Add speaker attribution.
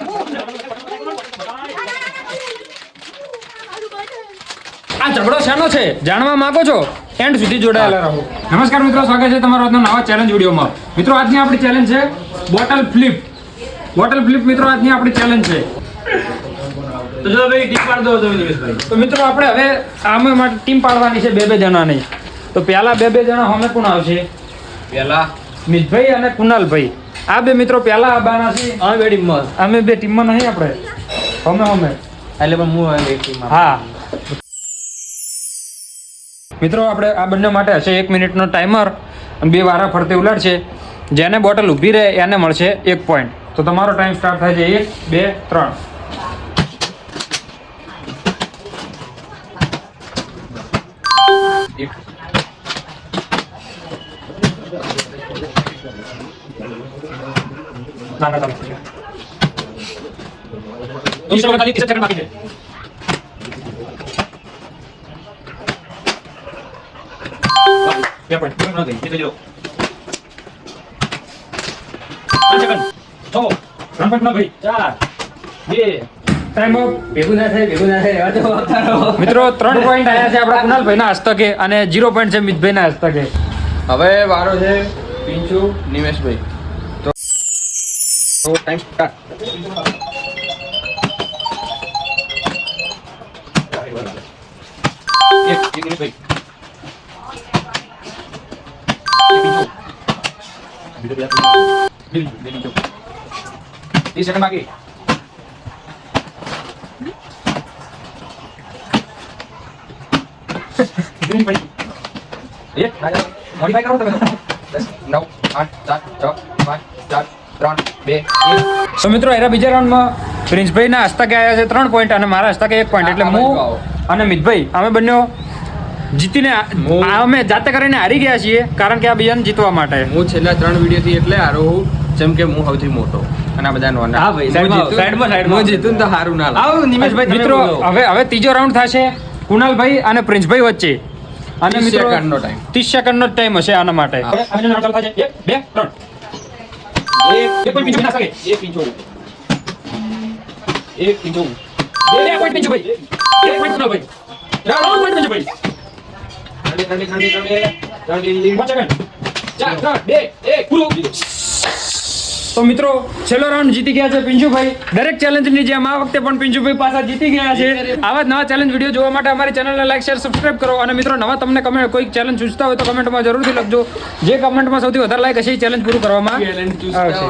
Speaker 1: આ ઝઘડો શાનો છે જાણવા માંગો છો? એન્ડ સુધી જોડાયેલા રહો. નમસ્કાર મિત્રો, સ્વાગત છે તમારો આજના નવા ચેલેન્જ વિડીયોમાં. મિત્રો આજની આપણી ચેલેન્જ છે બોટલ ફ્લિપ. બોટલ ફ્લિપ મિત્રો આજની આપણી ચેલેન્જ છે.
Speaker 2: તો જો ભાઈ ટીમ પાડ દો તમે નિમેશભાઈ.
Speaker 1: તો મિત્રો આપણે હવે આમાં માટે ટીમ પાડવાની છે બે જણાની. તો પહેલા બે જણા અમે કોણ આવશે?
Speaker 2: પહેલા
Speaker 1: મિતભાઈ અને કુનાલભાઈ. આ બે મિત્રો પહેલા આવવાના છે.
Speaker 2: અમે બે ટીમમાં.
Speaker 1: અમે બે ટીમમાં નહીં, આપણે અમે
Speaker 2: એટલે પણ હું એક ટીમમાં.
Speaker 1: હા મિત્રો આપણે આ બંને માટે હશે 1 મિનિટનો ટાઈમર. બે વારા ફરતે ઉલાડશે. જેને બોટલ ઊભી રહે એને મળશે 1 પોઈન્ટ. તો તમારો ટાઈમ સ્ટાર્ટ થાય છે 1 2 3. ખાલી 30 સેકન્ડ બાકી છે. મિત્રો 3 પોઈન્ટ આવ્યા છે આપણા કુનાલભાઈના હસ્તકે અને 0 પોઈન્ટ છે મિતભાઈના હસ્તકે.
Speaker 2: હવે વારો છે પિંચુ નિમેશભાઈ. તો ટાઈમ સ્ટાર્ટ. એક નિમેશભાઈ. પિંચુ 30 સેકન્ડ બાકી. મોડિફાઈ કરો તમે. 10 9 8 7 6 5 4 3 2 1.
Speaker 1: તો મિત્રો એરા બીજા રાઉન્ડમાં પ્રિન્સભાઈના હસ્તકે આવ્યા છે 3 પોઈન્ટ અને મારા હસ્તકે 1 પોઈન્ટ. એટલે હું અને મિતભાઈ અમે બંને જીતીને અમે જાતે કરીને હારી ગયા છીએ, કારણ કે આ બીજાને જીતવા માટે.
Speaker 2: હું છેલ્લા 3 વિડીયોથી એટલે હારો હું, જેમ કે હું સૌથી મોટો અને આ બધા નાના.
Speaker 1: હા ભાઈ, સાઈડમાં
Speaker 2: હું જીતું ને તો હારું ના લાગે.
Speaker 1: આવ નિમેશભાઈ. મિત્રો હવે ત્રીજો રાઉન્ડ થશે કુનાલભાઈ અને પ્રિન્સભાઈ વચ્ચે. અને
Speaker 2: 30
Speaker 1: મિત્રો
Speaker 2: સેકન્ડનો ટાઈમ.
Speaker 1: 30 સેકન્ડનો ટાઈમ હશે આના માટે. હવે આનો ચાલુ થાય છે 1 2 3. એક પોઈન્ટ પિંચુ નાખે.
Speaker 2: એક પિંચો. એક પિંચો.
Speaker 1: બે પોઈન્ટ પિંચુ ભાઈ. 1 પોઈન્ટ કુનાલભાઈ. 3 પોઈન્ટ પિંચુ ભાઈ. 5 સેકન્ડ. 4 3 2 1 પૂરું. તો મિત્રો છેલ્લો રાઉન્ડ જીતી ગયા છે પિંચુભાઈ. દરેક ચેલેન્જની જેમ આ વખતે પણ પિંચુભાઈ પાછા જીતી ગયા છે. આવા જ નવા ચેલેન્જ વિડીયો જોવા માટે અમારી ચેનલને લાઈક શેર સબસ્ક્રાઇબ કરો. અને મિત્રો નવા તમને કોઈ ચેલેન્જ સૂચતા હોય તો કમેન્ટમાં જરૂરથી લખજો. જે કમેન્ટમાં સૌથી વધારે લાઈક હશે એ ચેલેન્જ પૂરું કરવામાં આવશે.